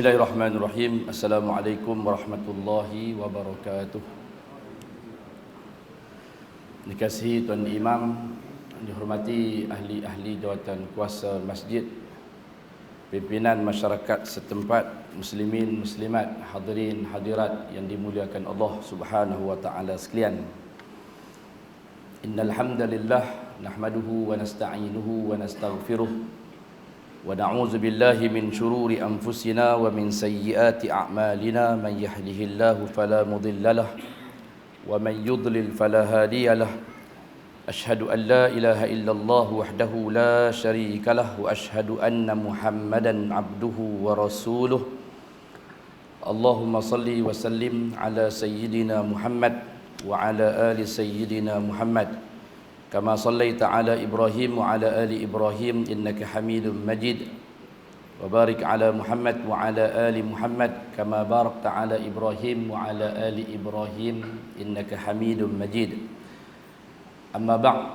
Bismillahirrahmanirrahim. Assalamualaikum warahmatullahi wabarakatuh. Dikasihi Tuan Imam, dihormati ahli-ahli jawatan kuasa masjid, pimpinan masyarakat setempat, muslimin, muslimat, hadirin, hadirat yang dimuliakan Allah Subhanahu wa taala sekalian. Innal hamdalillah nahmaduhu wa nasta'inuhu wa nastaghfiruh wa na'udzu billahi min shururi anfusina wa min sayyiati a'malina man yahdihillahu fala mudhillalah wa man yudlil fala hadiyalah. Ashhadu an la ilaha illallah wahdahu la syarikalah wa ashhadu anna Muhammadan abduhu wa rasuluh. Allahumma salli wa sallim ala sayyidina Muhammad wa ala ali sayyidina Muhammad kama sallaita ala Ibrahim wa ala ali Ibrahim innaka Hamidum Majid wa barik ala Muhammad wa ala ali Muhammad kama barakta ala Ibrahim wa ala ali Ibrahim innaka Hamidum Majid. Amma ba'd,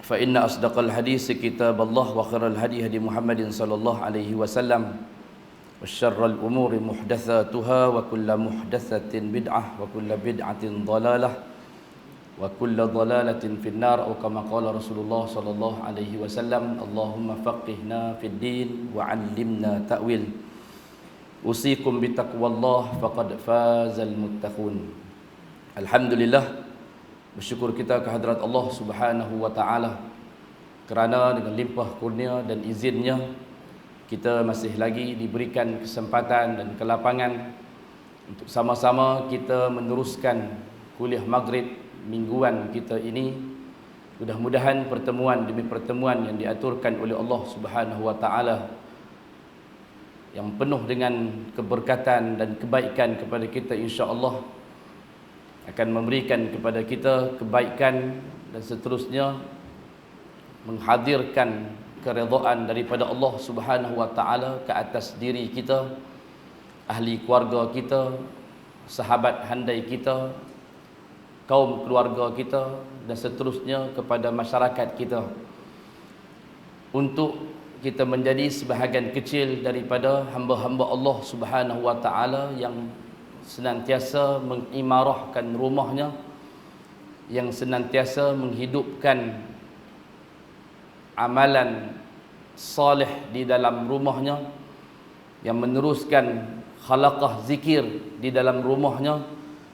fa inna asdaqal hadis kitaballah wa khairal hadi hadi Muhammadin sallallahu alaihi wasallam wa syarrul umuri muhdatsatuha wa kullu muhdatsatin bid'ah wa kullu bid'atin dhalalah wa kullu dhalalatin finnar, atau kama qala Rasulullah sallallahu alaihi wasallam, Allahumma faqihna fid din wa 'allimna ta'wil. Usikum bi taqwallah faqad fazal muttaqun. Alhamdulillah, bersyukur kita kehadrat Allah Subhanahu wa taala kerana dengan limpah kurnia dan izinnya kita masih lagi diberikan kesempatan dan kelapangan untuk sama-sama kita meneruskan kuliah maghrib mingguan kita ini. Mudah-mudahan pertemuan demi pertemuan yang diaturkan oleh Allah Subhanahu wa taala yang penuh dengan keberkatan dan kebaikan kepada kita, insya-Allah akan memberikan kepada kita kebaikan dan seterusnya menghadirkan keredaan daripada Allah Subhanahu wa taala ke atas diri kita, ahli keluarga kita, sahabat handai kita, kaum keluarga kita dan seterusnya kepada masyarakat kita, untuk kita menjadi sebahagian kecil daripada hamba-hamba Allah Subhanahu wa taala yang senantiasa mengimarahkan rumahnya, yang senantiasa menghidupkan amalan salih di dalam rumahnya, yang meneruskan khalaqah zikir di dalam rumahnya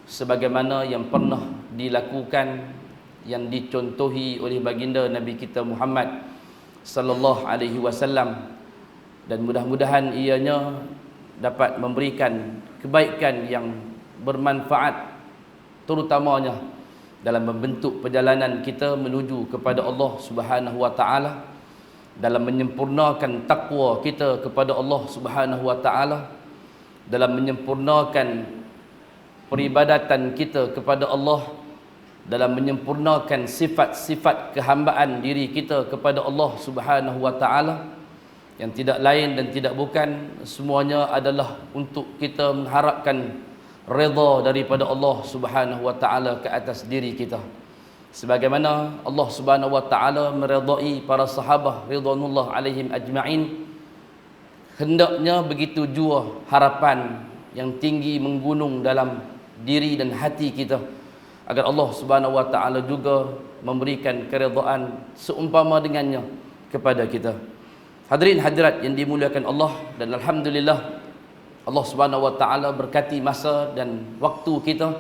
sebagaimana yang pernah dilakukan, yang dicontohi oleh baginda Nabi kita Muhammad sallallahu alaihi wasallam, dan mudah-mudahan ianya dapat memberikan kebaikan yang bermanfaat terutamanya dalam membentuk perjalanan kita menuju kepada Allah Subhanahu wa taala, dalam menyempurnakan takwa kita kepada Allah Subhanahu wa taala, dalam menyempurnakan peribadatan kita kepada Allah, dalam menyempurnakan sifat-sifat kehambaan diri kita kepada Allah Subhanahu wa taala, yang tidak lain dan tidak bukan semuanya adalah untuk kita mengharapkan redha daripada Allah Subhanahu wa taala ke atas diri kita, sebagaimana Allah Subhanahu wa taala meredai para sahabat ridwanullah alaihim ajma'in. Hendaknya begitu jua harapan yang tinggi menggunung dalam diri dan hati kita, agar Allah Subhanahu wa taala juga memberikan keredaan seumpama dengannya kepada kita. Hadirin hadirat yang dimuliakan Allah, dan alhamdulillah Allah Subhanahu wa taala berkati masa dan waktu kita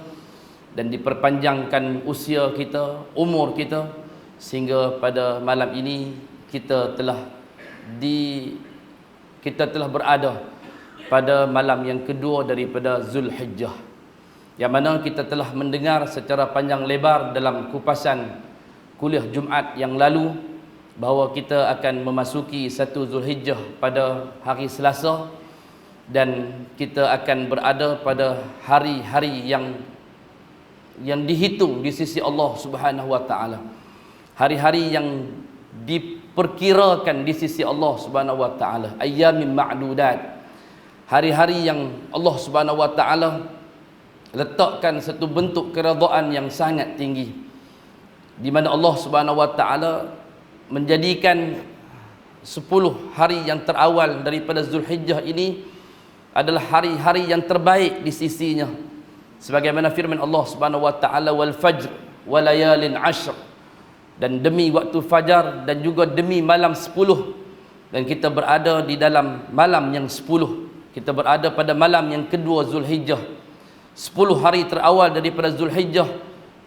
dan diperpanjangkan usia kita, umur kita, sehingga pada malam ini kita telah berada pada malam yang kedua daripada Zulhijjah, yang mana kita telah mendengar secara panjang lebar dalam kupasan kuliah Jumaat yang lalu bahawa kita akan memasuki 1 Zulhijjah pada hari Selasa, dan kita akan berada pada hari-hari yang dihitung di sisi Allah Subhanahu wa taala, hari-hari yang diperkirakan di sisi Allah Subhanahu wa taala, ayyamin ma'dudat, hari-hari yang Allah Subhanahu wa taala letakkan satu bentuk keredaan yang sangat tinggi, di mana Allah Subhanahu wa taala menjadikan 10 hari yang terawal daripada Zulhijjah ini adalah hari-hari yang terbaik di sisinya, sebagaimana firman Allah Subhanahu wa taala, wal fajr wa layalin ashr, dan demi waktu fajar dan juga demi malam 10. Dan kita berada di dalam malam yang 10. Kita berada pada malam yang kedua Zulhijjah, 10 hari terawal daripada Zulhijjah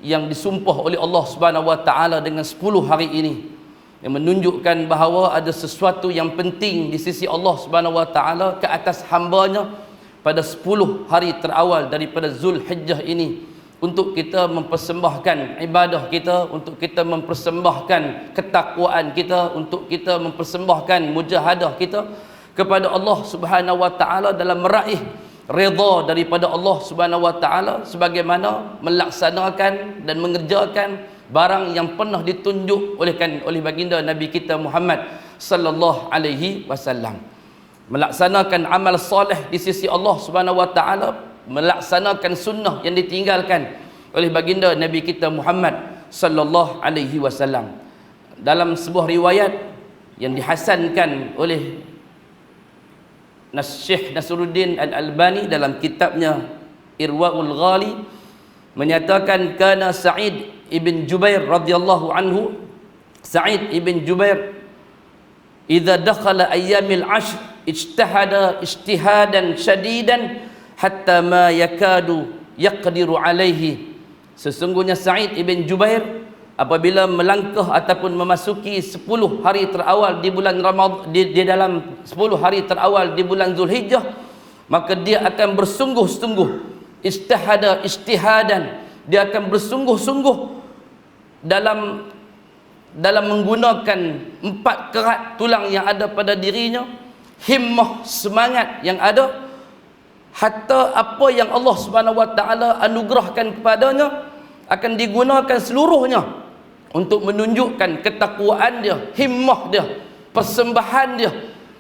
yang disumpah oleh Allah Subhanahu wa taala dengan 10 hari ini, yang menunjukkan bahawa ada sesuatu yang penting di sisi Allah Subhanahu wa taala ke atas hamba-Nya pada 10 hari terawal daripada Zulhijjah ini, untuk kita mempersembahkan ibadah kita, untuk kita mempersembahkan ketakwaan kita, untuk kita mempersembahkan mujahadah kita kepada Allah Subhanahu wa taala dalam meraih redha daripada Allah Subhanahu wa taala, sebagaimana melaksanakan dan mengerjakan barang yang pernah ditunjuk oleh baginda Nabi kita Muhammad sallallahu alaihi wasallam. Melaksanakan amal soleh di sisi Allah Subhanahu wa taala, melaksanakan sunnah yang ditinggalkan oleh baginda Nabi kita Muhammad sallallahu alaihi wasallam. Dalam sebuah riwayat yang dihasankan oleh Syekh Nasruddin Al-Albani dalam kitabnya Irwaul Ghali, menyatakan kana Sa'id ibn Jubair radhiyallahu anhu, Sa'id ibn Jubair idza dakhala ayyamil ashr ijtahada ijtihadan shadidan hatta ma yakadu yaqdiru alaihi. Sesungguhnya Sa'id ibn Jubair apabila melangkah ataupun memasuki 10 hari terawal di bulan Ramadan, di dalam 10 hari terawal di bulan Zulhijjah, maka dia akan bersungguh-sungguh, ijtihada ijtihadan, dia akan bersungguh-sungguh dalam menggunakan 4 kerat tulang yang ada pada dirinya, himmah, semangat yang ada, hatta apa yang Allah Subhanahu wa taala anugerahkan kepadanya akan digunakan seluruhnya untuk menunjukkan ketakwaan dia, himmah dia, persembahan dia,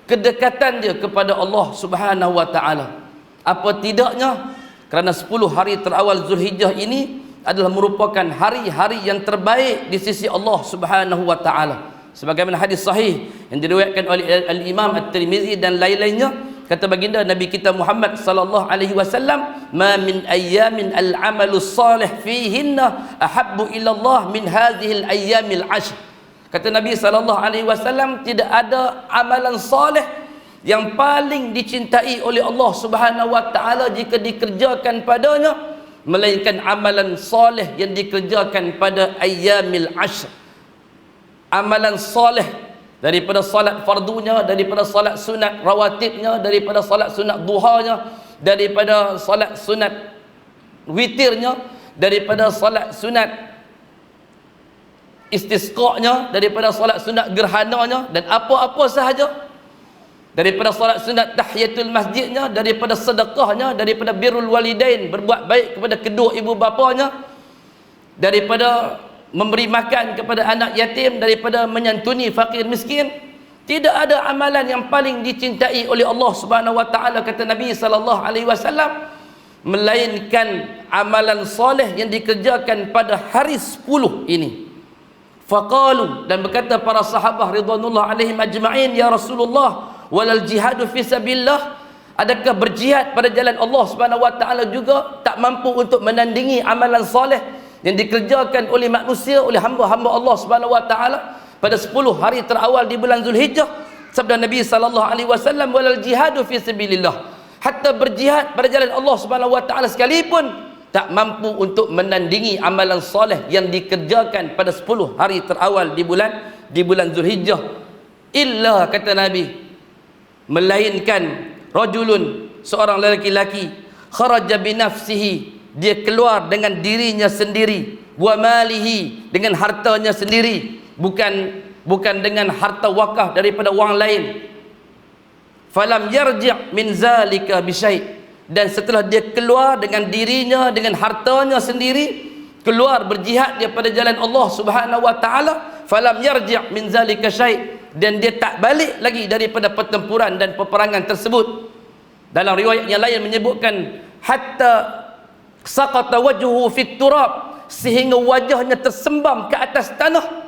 kedekatan dia kepada Allah Subhanahu wa taala. Apa tidaknya, kerana 10 hari terawal Zulhijjah ini adalah merupakan hari-hari yang terbaik di sisi Allah Subhanahu wa taala. Sebagaimana hadis sahih yang diriwayatkan oleh Al-Imam At-Tirmizi dan lain-lainnya, kata baginda Nabi kita Muhammad sallallahu alaihi wasallam, ma min ayyamin al-amalu salih fihinna ahabbu ila Allah min hadhihi al-ayyamil ashr. Kata Nabi sallallahu alaihi wasallam, tidak ada amalan salih yang paling dicintai oleh Allah Subhanahu wa taala jika dikerjakan padanya, melainkan amalan salih yang dikerjakan pada ayyamil ashr. Amalan salih daripada salat fardunya, daripada salat sunat rawatibnya, daripada salat sunat duhanya, daripada salat sunat witirnya, daripada salat sunat istisqa'nya, daripada salat sunat gerhananya, dan apa-apa sahaja, daripada salat sunat tahiyatul masjidnya, daripada sedekahnya, daripada birrul walidain, berbuat baik kepada kedua ibu bapanya, daripada memberi makan kepada anak yatim, daripada menyantuni fakir miskin. Tidak ada amalan yang paling dicintai oleh Allah Subhanahu wa taala, kata Nabi sallallahu alaihi wasallam, melainkan amalan soleh yang dikerjakan pada hari 10 ini. Faqalu, dan berkata para sahabat ridwanullah alaihim ajma'in, ya Rasulullah, walal jihadu fi sabilillah, adakah berjihad pada jalan Allah Subhanahu wa taala juga tak mampu untuk menandingi amalan soleh yang dikerjakan oleh manusia, oleh hamba-hamba Allah Subhanahu wa taala pada 10 hari terawal di bulan Zulhijjah? Sabda Nabi sallallahu alaihi wasallam, walal jihadu fi sabilillah, hatta berjihad pada jalan Allah Subhanahu wa taala sekalipun tak mampu untuk menandingi amalan soleh yang dikerjakan pada 10 hari terawal di bulan Zulhijjah. Illa, kata Nabi, melainkan rajulun, seorang lelaki-laki, kharaja bi nafsihi, dia keluar dengan dirinya sendiri, wa malihi, dengan hartanya sendiri, bukan dengan harta wakaf daripada orang lain. Falam yarji' min zalika bi syai', dan setelah dia keluar dengan dirinya, dengan hartanya sendiri, keluar berjihad dia pada jalan Allah Subhanahu wa taala, falam yarji' min zalika syai', dan dia tak balik lagi daripada pertempuran dan peperangan tersebut. Dalam riwayat yang lain menyebutkan hatta saqata wajhuhu fit turab, sehingga wajahnya tersembam ke atas tanah.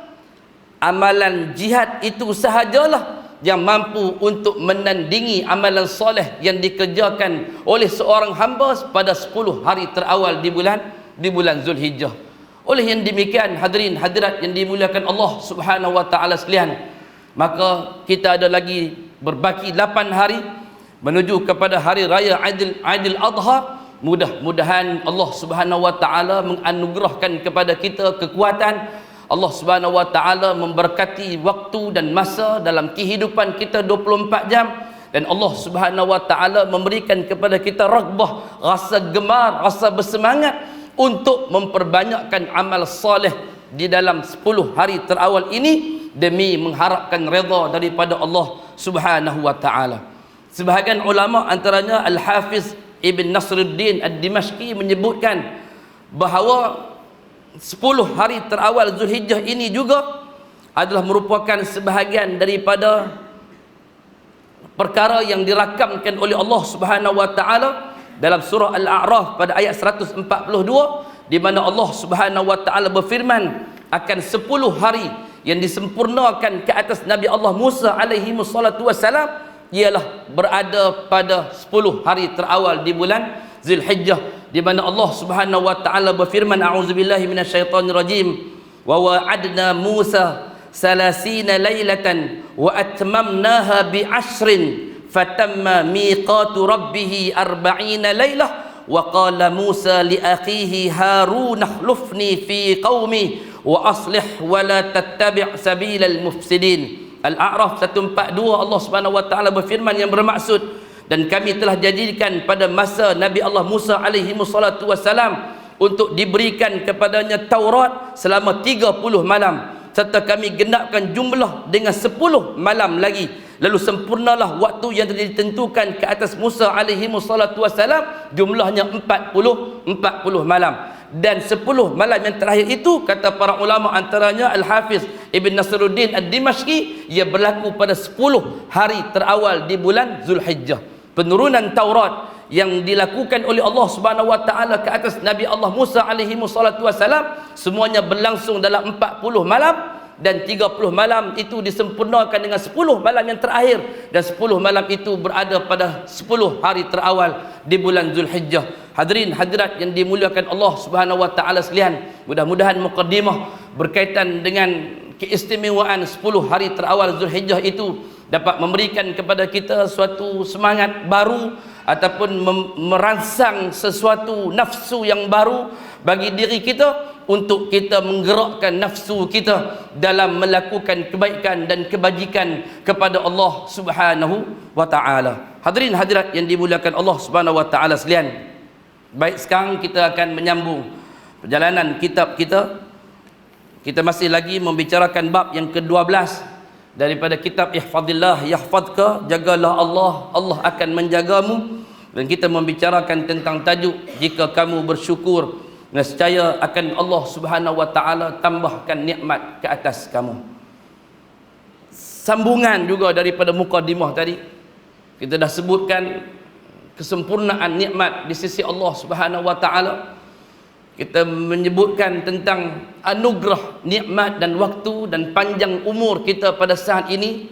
Amalan jihad itu sahajalah yang mampu untuk menandingi amalan soleh yang dikerjakan oleh seorang hamba pada 10 hari terawal di bulan Zulhijjah. Oleh yang demikian, hadirin hadirat yang dimuliakan Allah Subhanahu wa taala sekalian, maka kita ada lagi berbaki 8 hari menuju kepada hari raya Aidil Adha. Mudah-mudahan Allah Subhanahu wa taala menganugerahkan kepada kita kekuatan. Allah Subhanahu wa taala memberkati waktu dan masa dalam kehidupan kita 24 jam, dan Allah Subhanahu wa taala memberikan kepada kita raghbah, rasa gemar, rasa bersemangat untuk memperbanyakkan amal soleh di dalam 10 hari terawal ini demi mengharapkan redha daripada Allah Subhanahu wa taala. Sebahagian ulama antaranya Al-Hafiz Ibn Nasruddin Ad-Dimashqi menyebutkan bahawa 10 hari terawal Zulhijjah ini juga adalah merupakan sebahagian daripada perkara yang dirakamkan oleh Allah Subhanahu wa taala dalam surah Al-A'raf pada ayat 142, di mana Allah Subhanahu wa taala berfirman akan 10 hari yang disempurnakan ke atas Nabi Allah Musa alaihi wassalatu wassalam, ialah berada pada 10 hari terawal di bulan Zulhijjah, di mana Allah Subhanahu wa taala berfirman, a'udzubillahi minasyaitonir rajim, wa wa'adna Musa 30 lailatan wa atmamnaha bi 'ashrin fatamma miqatu rabbih 40 lailah wa qala Musa li akhihi Harun akhlifni fi qaumi wa aslih wa la tattabi' sabilal mufsidin. Al-A'raf 142, Allah Subhanahu wa taala berfirman yang bermaksud, dan kami telah jadikan pada masa Nabi Allah Musa alaihi wassalatu wassalam untuk diberikan kepadanya Taurat selama 30 malam, serta kami genapkan jumlah dengan 10 malam lagi, lalu sempurnalah waktu yang ditentukan ke atas Musa alaihi wassalatu wassalam, jumlahnya 40 malam. Dan 10 malam yang terakhir itu, kata para ulama antaranya Al-Hafiz Ibn Nasruddin Ad-Dimashqi, ia berlaku pada 10 hari terawal di bulan Zulhijjah. Penurunan Taurat yang dilakukan oleh Allah Subhanahu wa taala ke atas Nabi Allah Musa alaihi wassalatu wassalam semuanya berlangsung dalam 40 malam, dan 30 malam itu disempurnakan dengan 10 malam yang terakhir, dan 10 malam itu berada pada 10 hari terawal di bulan Zulhijjah. Hadirin hadirat yang dimuliakan Allah Subhanahu wa taala sekalian, mudah-mudahan mukadimah berkaitan dengan keistimewaan 10 hari terawal Zulhijjah itu dapat memberikan kepada kita suatu semangat baru ataupun merangsang sesuatu nafsu yang baru bagi diri kita, untuk kita menggerakkan nafsu kita dalam melakukan kebaikan dan kebajikan kepada Allah Subhanahu wa taala. Hadirin hadirat yang dimuliakan Allah Subhanahu wa taala sekalian, baik, sekarang kita akan menyambung perjalanan kitab kita. Kita masih lagi membicarakan bab yang ke-12 daripada kitab Ihfadillah Yahfadka, jagalah Allah, Allah akan menjagamu. Dan kita membicarakan tentang tajuk, jika kamu bersyukur, nescaya akan Allah Subhanahu wa taala tambahkan nikmat ke atas kamu. Sambungan juga daripada mukadimah tadi, kita dah sebutkan kesempurnaan nikmat di sisi Allah Subhanahu wa taala. Kita menyebutkan tentang anugerah, nikmat dan waktu dan panjang umur kita pada saat ini.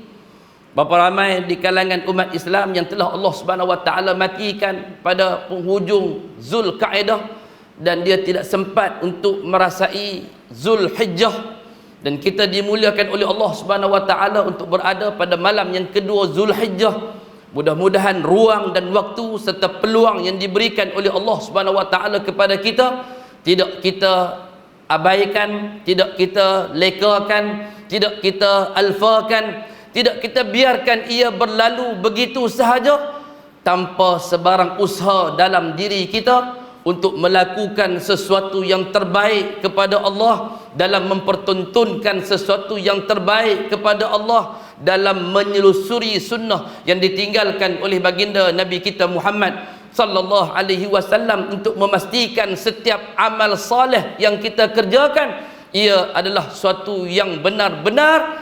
Berapa ramai di kalangan umat Islam yang telah Allah Subhanahu wa taala matikan pada penghujung Zulkaidah, dan dia tidak sempat untuk merasai Zulhijjah, dan kita dimuliakan oleh Allah Subhanahu wa taala untuk berada pada malam yang kedua Zulhijjah. Mudah-mudahan ruang dan waktu serta peluang yang diberikan oleh Allah Subhanahu wa taala kepada kita tidak kita abaikan, tidak kita lekakan, tidak kita alfakan, tidak kita biarkan ia berlalu begitu sahaja tanpa sebarang usaha dalam diri kita untuk melakukan sesuatu yang terbaik kepada Allah, dalam mempertontonkan sesuatu yang terbaik kepada Allah, dalam menyelusuri sunnah yang ditinggalkan oleh baginda Nabi kita Muhammad sallallahu alaihi wasallam, untuk memastikan setiap amal soleh yang kita kerjakan ia adalah suatu yang benar-benar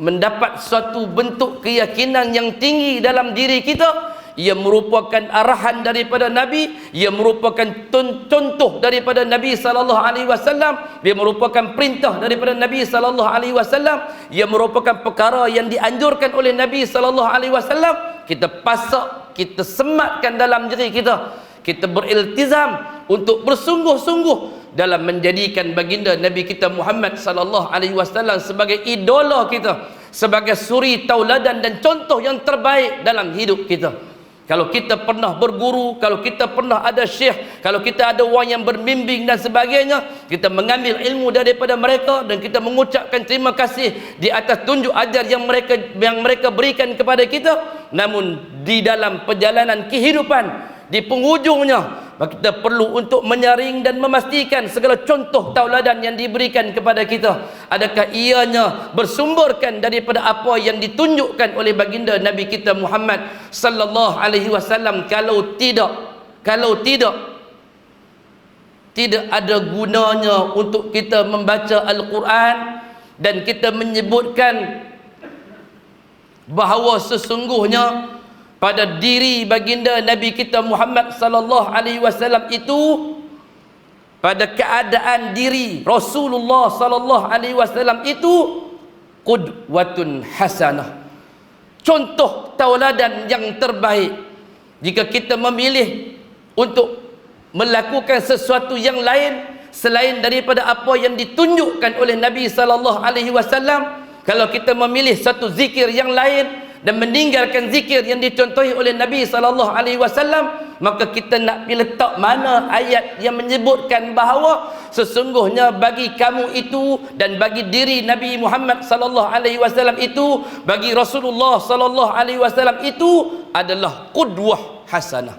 mendapat suatu bentuk keyakinan yang tinggi dalam diri kita, ia merupakan arahan daripada Nabi, ia merupakan contoh daripada Nabi sallallahu alaihi wasallam, dia merupakan perintah daripada Nabi sallallahu alaihi wasallam, ia merupakan perkara yang dianjurkan oleh Nabi sallallahu alaihi wasallam. Kita pasak, kita sematkan dalam diri kita, kita beriltizam untuk bersungguh-sungguh dalam menjadikan baginda Nabi kita Muhammad sallallahu alaihi wasallam sebagai idola kita, sebagai suri tauladan dan contoh yang terbaik dalam hidup kita. Kalau kita pernah berguru, kalau kita pernah ada syekh, kalau kita ada orang yang berbimbing dan sebagainya, kita mengambil ilmu daripada mereka dan kita mengucapkan terima kasih di atas tunjuk ajar yang mereka berikan kepada kita. Namun di dalam perjalanan kehidupan, di penghujungnya, kita perlu untuk menyaring dan memastikan segala contoh tauladan yang diberikan kepada kita, adakah ianya bersumberkan daripada apa yang ditunjukkan oleh baginda Nabi kita Muhammad sallallahu alaihi wasallam. Kalau tidak ada gunanya untuk kita membaca Al-Quran dan kita menyebutkan bahawa sesungguhnya pada diri baginda Nabi kita Muhammad sallallahu alaihi wasallam itu, pada keadaan diri Rasulullah sallallahu alaihi wasallam itu qudwatun hasanah, contoh tauladan yang terbaik. Jika kita memilih untuk melakukan sesuatu yang lain selain daripada apa yang ditunjukkan oleh Nabi sallallahu alaihi wasallam, kalau kita memilih satu zikir yang lain dan meninggalkan zikir yang dicontohi oleh Nabi sallallahu alaihi wasallam, maka kita nak letak mana ayat yang menyebutkan bahawa sesungguhnya bagi kamu itu dan bagi diri Nabi Muhammad sallallahu alaihi wasallam itu, bagi Rasulullah sallallahu alaihi wasallam itu adalah qudwah hasanah,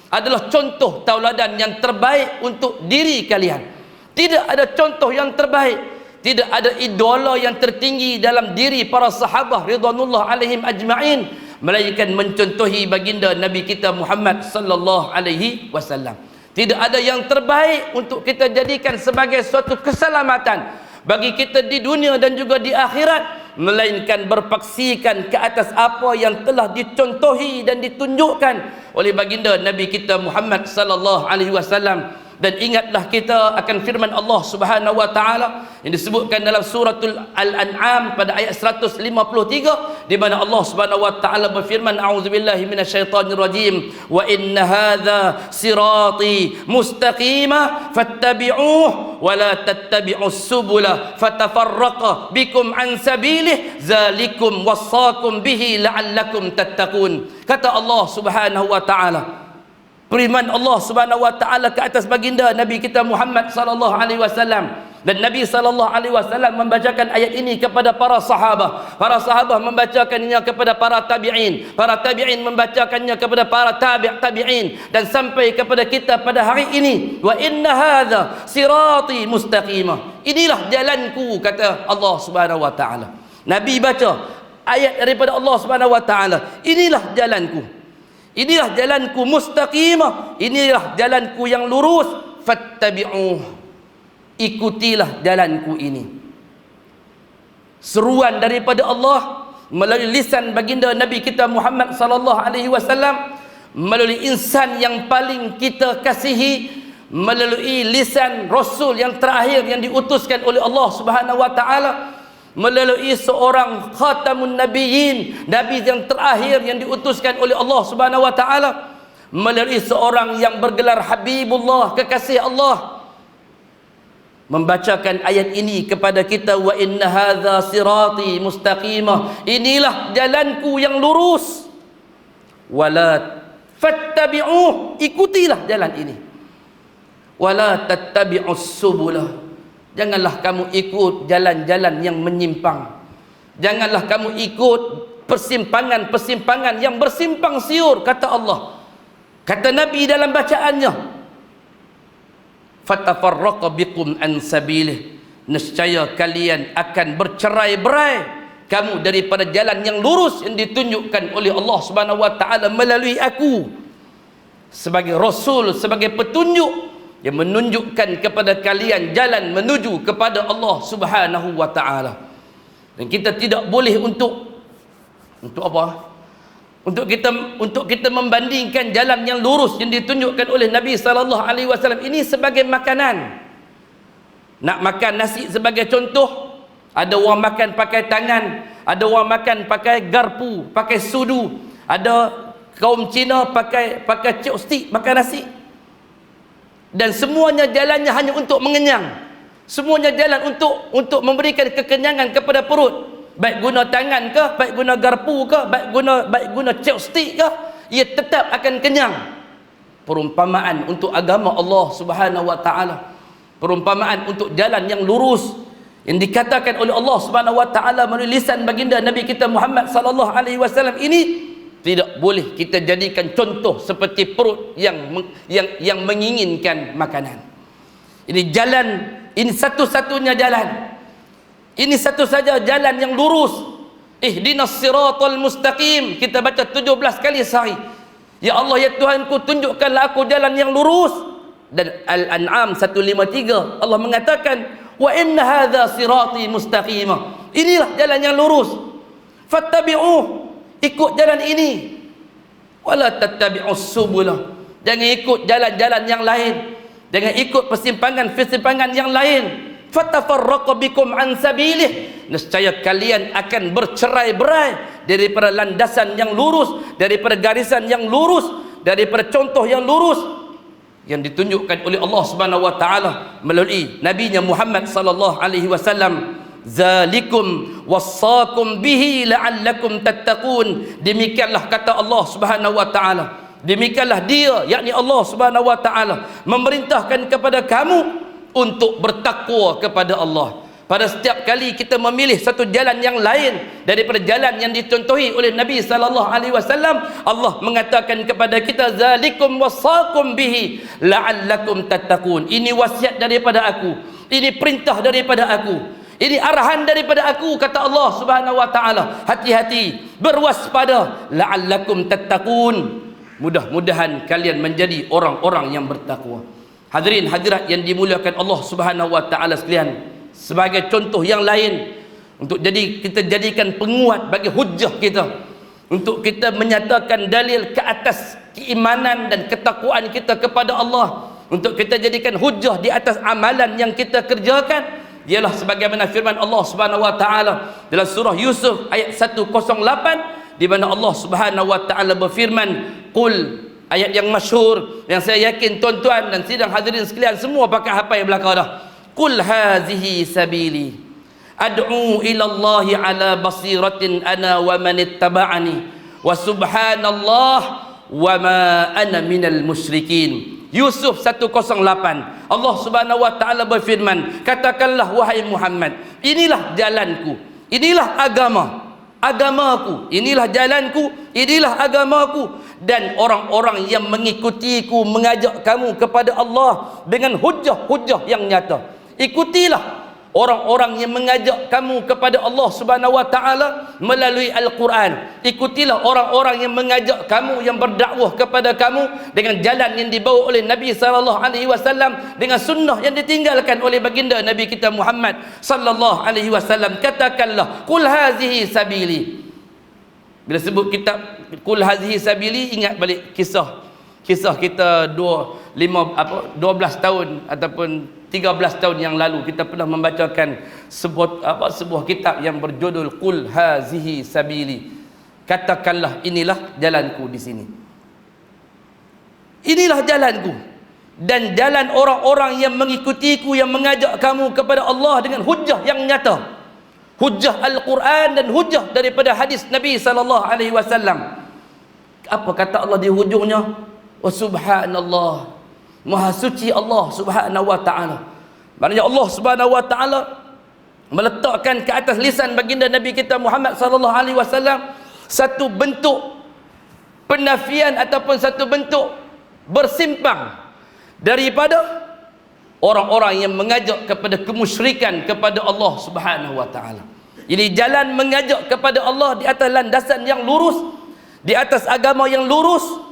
adalah contoh tauladan yang terbaik untuk diri kalian. Tidak ada contoh yang terbaik, tidak ada idola yang tertinggi dalam diri para sahabat ridwanullah alaihim ajma'in melainkan mencontohi baginda Nabi kita Muhammad sallallahu alaihi wasallam. Tidak ada yang terbaik untuk kita jadikan sebagai suatu keselamatan bagi kita di dunia dan juga di akhirat, melainkan berpaksikan ke atas apa yang telah dicontohi dan ditunjukkan oleh baginda Nabi kita Muhammad sallallahu alaihi wasallam. Dan ingatlah kita akan firman Allah Subhanahu wa taala yang disebutkan dalam suratul Al-An'am pada ayat 153, di mana Allah Subhanahu wa taala berfirman, a'udzubillahi minasyaitonir rajim, wa inna hadza sirati mustaqima fattabi'uhu wa la tattabi'us subula fatafarraqa bikum an sabilihi zalikum wassakum bihi la'allakum tattaqun. Kata Allah Subhanahu wa taala, firman Allah Subhanahu wa taala ke atas baginda Nabi kita Muhammad sallallahu alaihi wasallam, dan Nabi sallallahu alaihi wasallam membacakan ayat ini kepada para sahabat. Para sahabat membacakannya kepada para tabi'in, para tabi'in membacakannya kepada para tabi'in, dan sampai kepada kita pada hari ini. Wa inna hadza sirati mustaqimah, inilah jalanku, kata Allah Subhanahu wa taala. Nabi baca ayat daripada Allah Subhanahu wa taala, inilah jalanku, inilah jalanku mustaqimah, inilah jalanku yang lurus, fattabi'uh, ikutilah jalanku ini. Seruan daripada Allah melalui lisan baginda Nabi kita Muhammad sallallahu alaihi wasallam, melalui insan yang paling kita kasihi, melalui lisan Rasul yang terakhir yang diutuskan oleh Allah Subhanahu wa taala, melalui seorang khatamun nabiyyin, nabi yang terakhir yang diutuskan oleh Allah Subhanahu wa taala, melalui seorang yang bergelar Habibullah, kekasih Allah, membacakan ayat ini kepada kita, wa inna hadza sirati mustaqimah, inilah jalanku yang lurus, wala fattabi'uh, ikutilah jalan ini, wala tattabi'us subula, janganlah kamu ikut jalan-jalan yang menyimpang, janganlah kamu ikut persimpangan-persimpangan yang bersimpang siur, kata Allah. Kata Nabi dalam bacaannya, fatafarraqa bikum an sabilih, nescaya kalian akan bercerai-berai kamu daripada jalan yang lurus yang ditunjukkan oleh Allah Subhanahu wa taala melalui aku sebagai rasul, sebagai petunjuk yang menunjukkan kepada kalian jalan menuju kepada Allah Subhanahu wa taala. Dan kita tidak boleh untuk apa? untuk kita membandingkan jalan yang lurus yang ditunjukkan oleh Nabi sallallahu alaihi wasallam ini sebagai makanan. Nak makan nasi sebagai contoh, ada orang makan pakai tangan, ada orang makan pakai garpu, pakai sudu, ada kaum Cina pakai chopstick makan nasi. Dan semuanya jalannya hanya untuk mengenyang. Semuanya jalan untuk memberikan kekenyangan kepada perut. Baik guna tangan ke, baik guna garpu ke, baik guna chopstick ke, ia tetap akan kenyang. Perumpamaan untuk agama Allah Subhanahu wa taala, perumpamaan untuk jalan yang lurus yang dikatakan oleh Allah Subhanahu wa taala melalui lisan baginda Nabi kita Muhammad sallallahu alaihi wasallam ini tidak boleh kita jadikan contoh seperti perut yang menginginkan makanan. Ini jalan, ini satu-satunya jalan. Ini satu saja jalan yang lurus. Ihdinas siratal mustaqim. Kita baca 17 kali sehari. Ya Allah, ya Tuhanku, tunjukkanlah aku jalan yang lurus. Dan Al-An'am 153 Allah mengatakan, wa inna hadza sirati mustaqimah. Inilah jalan yang lurus. Fattabi'uh. Ikut jalan ini. Wala tattabi'us subula. Jangan ikut jalan-jalan yang lain. Jangan ikut persimpangan-persimpangan yang lain. Fatafarraqu bikum an sabilih. Nescaya kalian akan bercerai-berai daripada landasan yang lurus, daripada garisan yang lurus, daripada contoh yang lurus yang ditunjukkan oleh Allah Subhanahu wa taala melalui nabinya Muhammad sallallahu alaihi wasallam. Zalikum wassaakum bihi la'allakum tattaqun. Demikianlah kata Allah Subhanahu wa taala. Demikianlah dia, yakni Allah Subhanahu wa taala, memerintahkan kepada kamu untuk bertakwa kepada Allah. Pada setiap kali kita memilih satu jalan yang lain daripada jalan yang dicontohi oleh Nabi sallallahu alaihi wasallam, Allah mengatakan kepada kita, zalikum wassaakum bihi la'allakum tattaqun. Ini wasiat daripada aku, ini perintah daripada aku, ini arahan daripada aku, kata Allah Subhanahu wa taala. Hati-hati, berwaspada, la'allakum tattaqun. Mudah-mudahan kalian menjadi orang-orang yang bertakwa. Hadirin hadirat yang dimuliakan Allah Subhanahu wa taala sekalian, sebagai contoh yang lain untuk kita jadikan penguat bagi hujah kita, untuk kita menyatakan dalil ke atas keimanan dan ketakwaan kita kepada Allah, untuk kita jadikan hujah di atas amalan yang kita kerjakan, ialah sebagaimana firman Allah Subhanahu wa taala dalam surah Yusuf ayat 108, di mana Allah Subhanahu wa taala berfirman, qul, ayat yang masyhur yang saya yakin tuan-tuan dan sidang hadirin sekalian semua pakai hafal belakang dah. Qul hazihi sabili ad'u ila Allah ala basiratin ana wa man ittaba'ani wa subhanallah wa ma ana minal musyrikin. Yusuf 108. Allah Subhanahu wa taala berfirman, katakanlah wahai Muhammad, inilah jalanku, inilah agamaku, inilah jalanku, inilah agamaku. Dan orang-orang yang mengikutiku mengajak kamu kepada Allah dengan hujah-hujah yang nyata. Ikutilah orang-orang yang mengajak kamu kepada Allah Subhanahu wa taala melalui Al-Quran. Ikutilah orang-orang yang mengajak kamu, yang berdakwah kepada kamu dengan jalan yang dibawa oleh Nabi sallallahu alaihi wasallam, dengan sunnah yang ditinggalkan oleh baginda Nabi kita Muhammad sallallahu alaihi wasallam. Katakanlah, qul hazihi sabili. Bila sebut kitab qul hazihi sabili, ingat balik kisah kita 12 tahun ataupun 13 tahun yang lalu kita pernah membacakan sebuah kitab yang berjudul Qul hazihi sabili. Katakanlah, inilah jalanku di sini. Inilah jalanku dan jalan orang-orang yang mengikutiku, yang mengajak kamu kepada Allah dengan hujah yang nyata. Hujah Al-Quran dan hujah daripada hadis Nabi sallallahu alaihi wasallam. Apa kata Allah di hujungnya? Wa subhanallah, maha suci Allah Subhanahu wa taala. Maknanya Allah Subhanahu wa taala meletakkan ke atas lisan baginda Nabi kita Muhammad sallallahu alaihi wasallam satu bentuk penafian ataupun satu bentuk bersimpang daripada orang-orang yang mengajak kepada kemusyrikan kepada Allah Subhanahu wa taala. Ini jalan mengajak kepada Allah di atas landasan yang lurus, di atas agama yang lurus.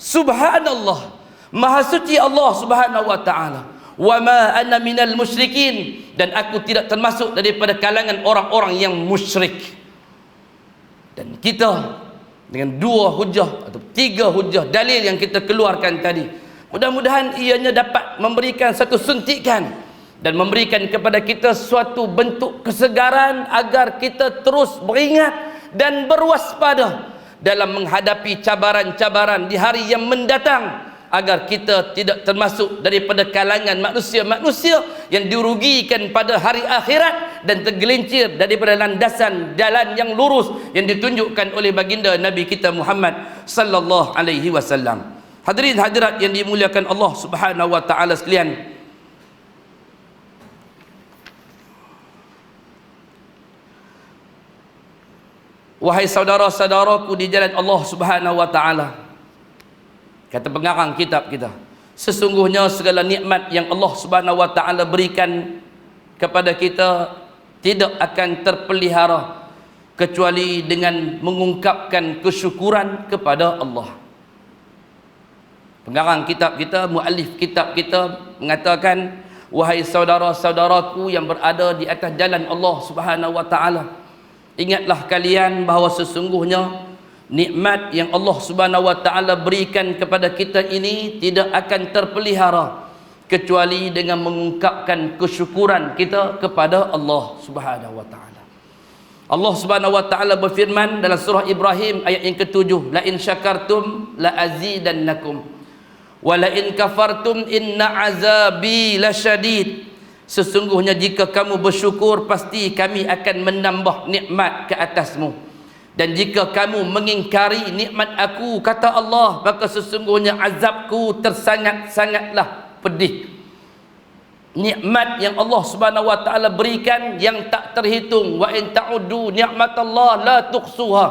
Subhanallah, maha suci Allah Subhanahu wa taala. Wa ma ana minal musyrikin, dan aku tidak termasuk daripada kalangan orang-orang yang musyrik. Dan kita dengan 2 hujah atau 3 hujah dalil yang kita keluarkan tadi. Mudah-mudahan ianya dapat memberikan satu suntikan dan memberikan kepada kita suatu bentuk kesegaran agar kita terus beringat dan berwaspada dalam menghadapi cabaran-cabaran di hari yang mendatang, agar kita tidak termasuk daripada kalangan manusia-manusia yang dirugikan pada hari akhirat dan tergelincir daripada landasan jalan yang lurus yang ditunjukkan oleh baginda Nabi kita Muhammad sallallahu alaihi wasallam. Hadirin hadirat yang dimuliakan Allah Subhanahu wa taala sekalian, wahai saudara-saudaraku di jalan Allah Subhanahu wa taala, kata pengarang kitab kita, sesungguhnya segala nikmat yang Allah Subhanahu wa taala berikan kepada kita tidak akan terpelihara kecuali dengan mengungkapkan kesyukuran kepada Allah. Pengarang kitab kita, muallif kitab kita mengatakan, wahai saudara-saudaraku yang berada di atas jalan Allah Subhanahu wa taala, ingatlah kalian bahawa sesungguhnya nikmat yang Allah Subhanahu wa taala berikan kepada kita ini tidak akan terpelihara kecuali dengan mengungkapkan kesyukuran kita kepada Allah Subhanahu wa taala. Allah Subhanahu wa taala berfirman dalam surah Ibrahim ayat yang ke-7, la in syakartum la azidannakum wa la in kafartum inna azabi lasyadid. Sesungguhnya jika kamu bersyukur pasti kami akan menambah nikmat ke atasmu, dan jika kamu mengingkari nikmat aku, kata Allah, maka sesungguhnya azabku tersangat-sangatlah pedih. Nikmat yang Allah Subhanahu wa taala berikan yang tak terhitung, wa in ta'uddu ni'matallah la tuhsuha.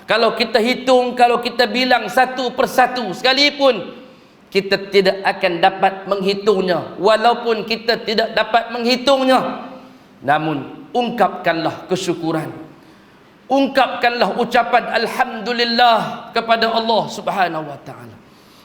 Kalau kita hitung, kalau kita bilang satu persatu sekalipun, kita tidak akan dapat menghitungnya. Walaupun kita tidak dapat menghitungnya, namun ungkapkanlah kesyukuran, ungkapkanlah ucapan alhamdulillah kepada Allah Subhanahu wa taala.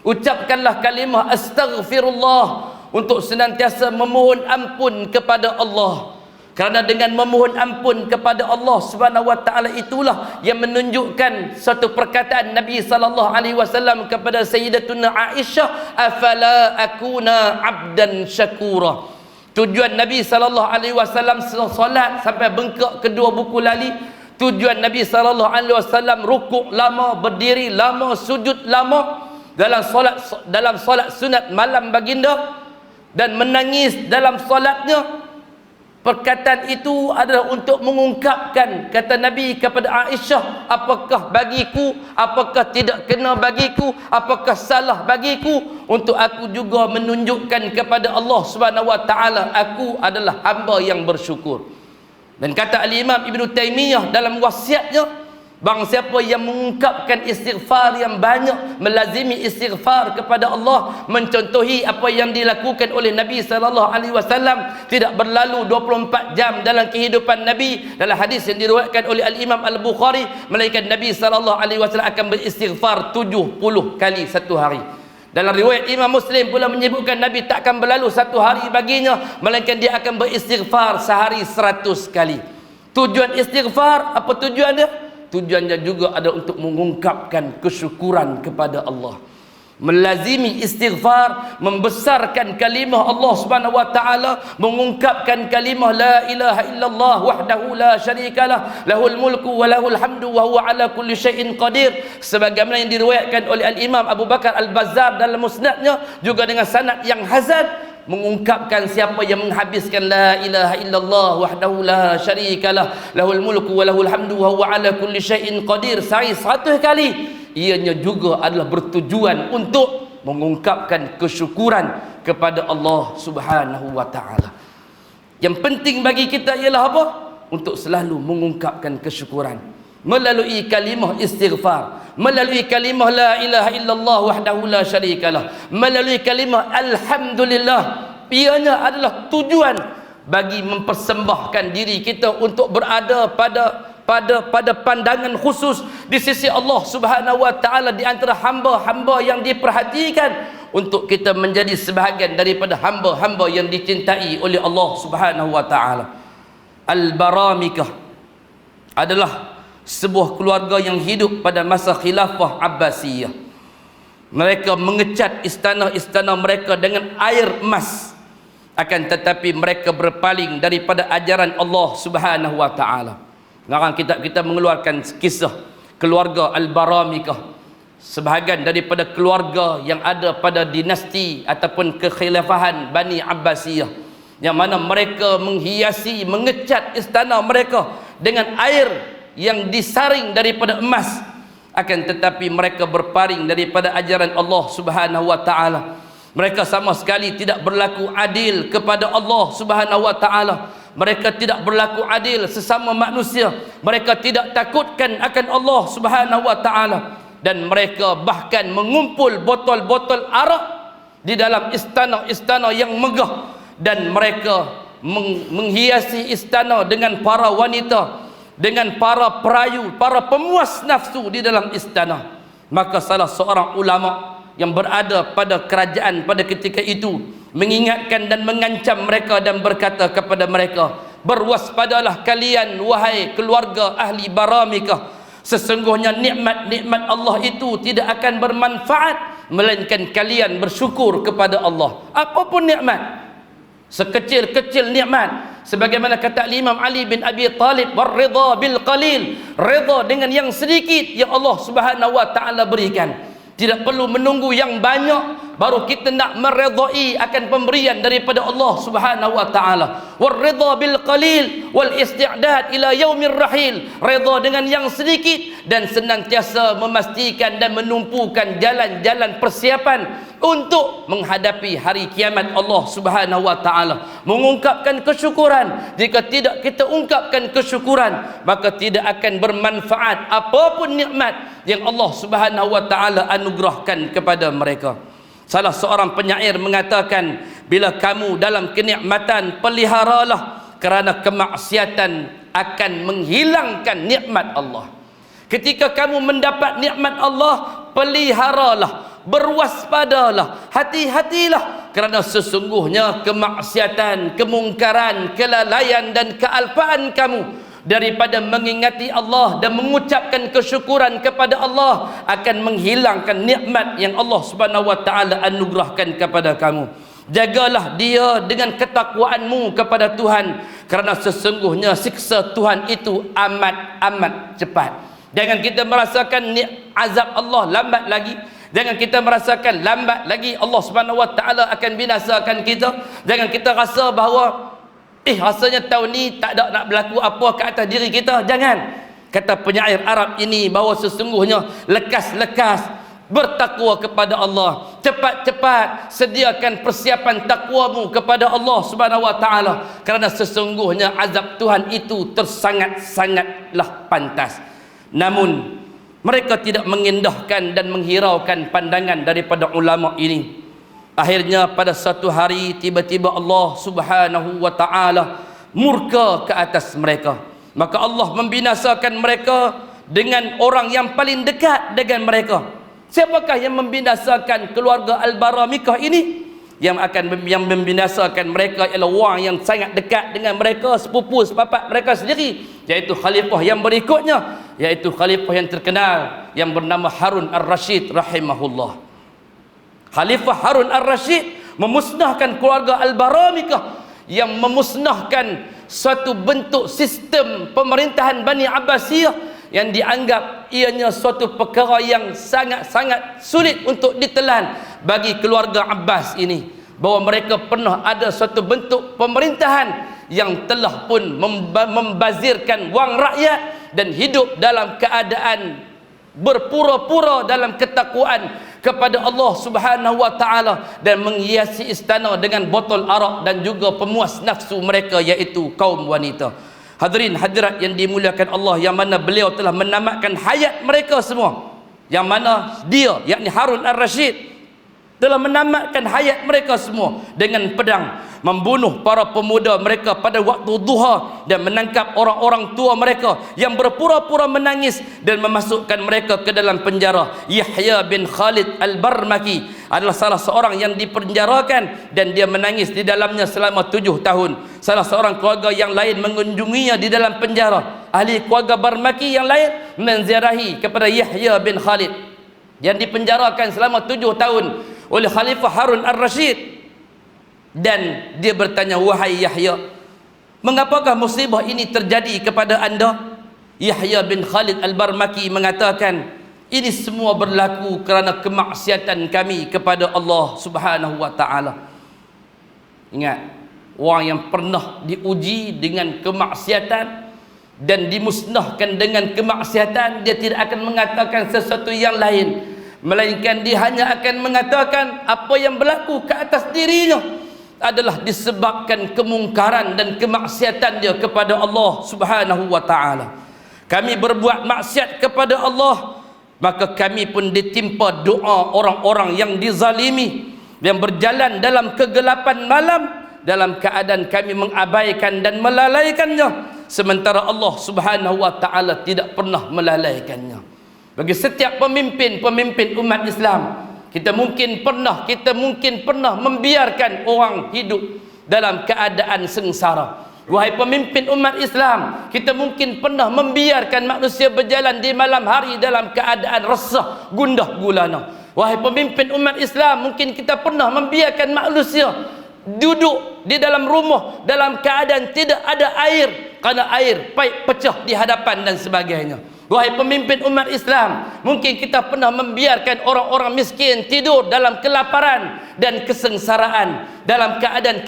Ucapkanlah kalimah astaghfirullah untuk senantiasa memohon ampun kepada Allah. Kerana dengan memohon ampun kepada Allah Subhanahu wa taala itulah yang menunjukkan satu perkataan Nabi sallallahu alaihi wasallam kepada Sayyidatuna Aisyah, afala akuna abdan syakura. Tujuan Nabi sallallahu alaihi wasallam solat sampai bengkak kedua buku lali. Tujuan Nabi sallallahu alaihi wasallam rukuk lama, berdiri lama, sujud lama dalam solat sunat malam baginda, dan menangis dalam solatnya. Perkataan itu adalah untuk mengungkapkan, kata Nabi kepada Aisyah, apakah bagiku, apakah tidak kena bagiku, apakah salah bagiku, untuk aku juga menunjukkan kepada Allah Subhanahu wa taala aku adalah hamba yang bersyukur. Dan kata Al-Imam Ibn Taymiyah dalam wasiatnya, barang siapa yang mengungkapkan istighfar yang banyak, melazimi istighfar kepada Allah, mencontohi apa yang dilakukan oleh Nabi sallallahu alaihi wasallam, tidak berlalu 24 jam dalam kehidupan Nabi. Dalam hadis yang diriwayatkan oleh Al-Imam Al-Bukhari, melainkan Nabi sallallahu alaihi wasallam akan beristighfar 70 kali satu hari. Dalam riwayat Imam Muslim pula menyebutkan Nabi tak akan berlalu satu hari baginya melainkan dia akan beristighfar sehari 100 kali. Tujuan istighfar, apa tujuan dia? Tujuannya juga ada untuk mengungkapkan kesyukuran kepada Allah, melazimi istighfar, membesarkan kalimah Allah Subhanahu wa taala, mengungkapkan kalimah la ilaha illallah wahdahu la syarikalah lahul mulku wa lahul hamdu wa huwa ala kulli syai'in qadir, sebagaimana yang diriwayatkan oleh Al-Imam Abu Bakar Al-Bazzar dalam musnadnya juga dengan sanad yang hasan, mengungkapkan siapa yang menghabiskan la ilaha illallah wahdahu la syarikalah lahul mulku wa lahul hamdu wa huwa ala kulli syai'in qadir sehari 100 kali, ianya juga adalah bertujuan untuk mengungkapkan kesyukuran kepada Allah Subhanahu wa taala. Yang penting bagi kita ialah apa? Untuk selalu mengungkapkan kesyukuran melalui kalimah istighfar, melalui kalimah la ilaha illallah wahdahu la syarikalah, melalui kalimah alhamdulillah. Ianya adalah tujuan bagi mempersembahkan diri kita untuk berada pada pandangan khusus di sisi Allah Subhanahu wa taala, di antara hamba-hamba yang diperhatikan, untuk kita menjadi sebahagian daripada hamba-hamba yang dicintai oleh Allah Subhanahu wa taala. Al-baramikah adalah sebuah keluarga yang hidup pada masa khilafah Abbasiyah. Mereka mengecat istana-istana mereka dengan air emas, akan tetapi mereka berpaling daripada ajaran Allah Subhanahu wa taala. Sekarang kita mengeluarkan kisah keluarga Al-Baramikah, sebahagian daripada keluarga yang ada pada dinasti ataupun kekhilafahan Bani Abbasiyah, yang mana mereka menghiasi, mengecat istana mereka dengan air yang disaring daripada emas, akan tetapi mereka berpaling daripada ajaran Allah Subhanahu wa taala. Mereka sama sekali tidak berlaku adil kepada Allah Subhanahu wa taala. Mereka tidak berlaku adil sesama manusia. Mereka tidak takutkan akan Allah Subhanahu wa taala, dan mereka bahkan mengumpul botol-botol arak di dalam istana-istana yang megah, dan mereka menghiasi istana dengan para wanita, dengan para perayu, para pemuas nafsu di dalam istana. Maka salah seorang ulama yang berada pada kerajaan pada ketika itu mengingatkan dan mengancam mereka dan berkata kepada mereka, berwaspadalah kalian wahai keluarga ahli Baramikah, sesungguhnya nikmat-nikmat Allah itu tidak akan bermanfaat melainkan kalian bersyukur kepada Allah. Apapun nikmat, sekecil-kecil nikmat, sebagaimana kata Imam Ali bin Abi Talib, war-ridha bil qalil, redha dengan yang sedikit yang Allah Subhanahu wa taala berikan. Tidak perlu menunggu yang banyak baru kita nak meredai akan pemberian daripada Allah Subhanahu wa taala. War-ridha bil qalil wal isti'dad ila yaumir rahil, redha dengan yang sedikit dan senantiasa memastikan dan menumpukan jalan-jalan persiapan untuk menghadapi hari kiamat Allah Subhanahu wa taala. Mengungkapkan kesyukuran. Jika tidak kita ungkapkan kesyukuran, maka tidak akan bermanfaat apapun nikmat yang Allah Subhanahu wa taala anugerahkan kepada mereka. Salah seorang penyair mengatakan, bila kamu dalam kenikmatan, peliharalah, kerana kemaksiatan akan menghilangkan nikmat Allah. Ketika kamu mendapat nikmat Allah, peliharalah, berwaspadalah, hati-hatilah, kerana sesungguhnya kemaksiatan, kemungkaran, kelalaian dan kealpaan kamu daripada mengingati Allah dan mengucapkan kesyukuran kepada Allah akan menghilangkan nikmat yang Allah Subhanahu wa taala anugerahkan kepada kamu. Jagalah dia dengan ketakwaanmu kepada Tuhan, kerana sesungguhnya siksa Tuhan itu amat cepat. Jangan kita merasakan azab Allah lambat lagi. Jangan kita merasakan lambat lagi Allah Subhanahu wa taala akan binasakan kita. Jangan kita rasa bahawa rasanya tahun ni tak ada nak berlaku apa ke atas diri kita. Jangan. Kata penyair Arab ini bahawa sesungguhnya lekas-lekas bertakwa kepada Allah. Cepat-cepat sediakan persiapan takwamu kepada Allah Subhanahu wa taala, kerana sesungguhnya azab Tuhan itu tersangat-sangatlah pantas. Namun mereka tidak mengindahkan dan menghiraukan pandangan daripada ulama ini. Akhirnya pada satu hari tiba-tiba Allah Subhanahu wa taala murka ke atas mereka. Maka Allah membinasakan mereka dengan orang yang paling dekat dengan mereka. Siapakah yang membinasakan keluarga Al-Baramikah ini? Yang membinasakan mereka ialah orang yang sangat dekat dengan mereka, sepupu sepapak mereka sendiri, iaitu khalifah yang berikutnya, iaitu khalifah yang terkenal yang bernama Harun Ar-Rasyid rahimahullah. Khalifah Harun Ar-Rasyid memusnahkan keluarga Al-Baramikah, yang memusnahkan suatu bentuk sistem pemerintahan Bani Abbasiyah yang dianggap ianya suatu perkara yang sangat-sangat sulit untuk ditelan bagi keluarga Abbas ini, bahawa mereka pernah ada suatu bentuk pemerintahan yang telah pun membazirkan wang rakyat dan hidup dalam keadaan berpura-pura dalam ketakwaan kepada Allah Subhanahu wa taala, dan menghiasi istana dengan botol arak dan juga pemuas nafsu mereka, iaitu kaum wanita. Hadirin hadirat yang dimuliakan Allah, yang mana beliau telah menamatkan hayat mereka semua, yang mana dia yakni Harun Ar-Rasyid telah menamatkan hayat mereka semua dengan pedang, membunuh para pemuda mereka pada waktu duha, dan menangkap orang-orang tua mereka yang berpura-pura menangis dan memasukkan mereka ke dalam penjara. Yahya bin Khalid Al-Barmaki adalah salah seorang yang dipenjarakan, dan dia menangis di dalamnya selama 7 tahun. Salah seorang keluarga yang lain mengunjunginya di dalam penjara. ahli keluarga Barmaki yang lain menziarahi kepada Yahya bin Khalid yang dipenjarakan selama 7 tahun oleh Khalifah Harun Ar-Rasyid. Dan dia bertanya, wahai Yahya, mengapakah musibah ini terjadi kepada anda? Yahya bin Khalid Al-Barmaki mengatakan, ini semua berlaku kerana kemaksiatan kami kepada Allah Subhanahu wa taala. Ingat, orang yang pernah diuji dengan kemaksiatan dan dimusnahkan dengan kemaksiatan, dia tidak akan mengatakan sesuatu yang lain, melainkan dia hanya akan mengatakan apa yang berlaku ke atas dirinya adalah disebabkan kemungkaran dan kemaksiatan dia kepada Allah Subhanahu wa taala. Kami berbuat maksiat kepada Allah, maka kami pun ditimpa doa orang-orang yang dizalimi, yang berjalan dalam kegelapan malam dalam keadaan kami mengabaikan dan melalaikannya, sementara Allah Subhanahu wa taala tidak pernah melalaikannya. Bagi setiap pemimpin umat Islam, kita mungkin pernah membiarkan orang hidup dalam keadaan sengsara. Wahai pemimpin umat Islam, kita mungkin pernah membiarkan manusia berjalan di malam hari dalam keadaan resah, gundah gulana. Wahai pemimpin umat Islam, mungkin kita pernah membiarkan manusia duduk di dalam rumah dalam keadaan tidak ada air, kerana air paip pecah di hadapan dan sebagainya. Wahai pemimpin umat Islam, mungkin kita pernah membiarkan orang-orang miskin tidur dalam kelaparan dan kesengsaraan dalam keadaan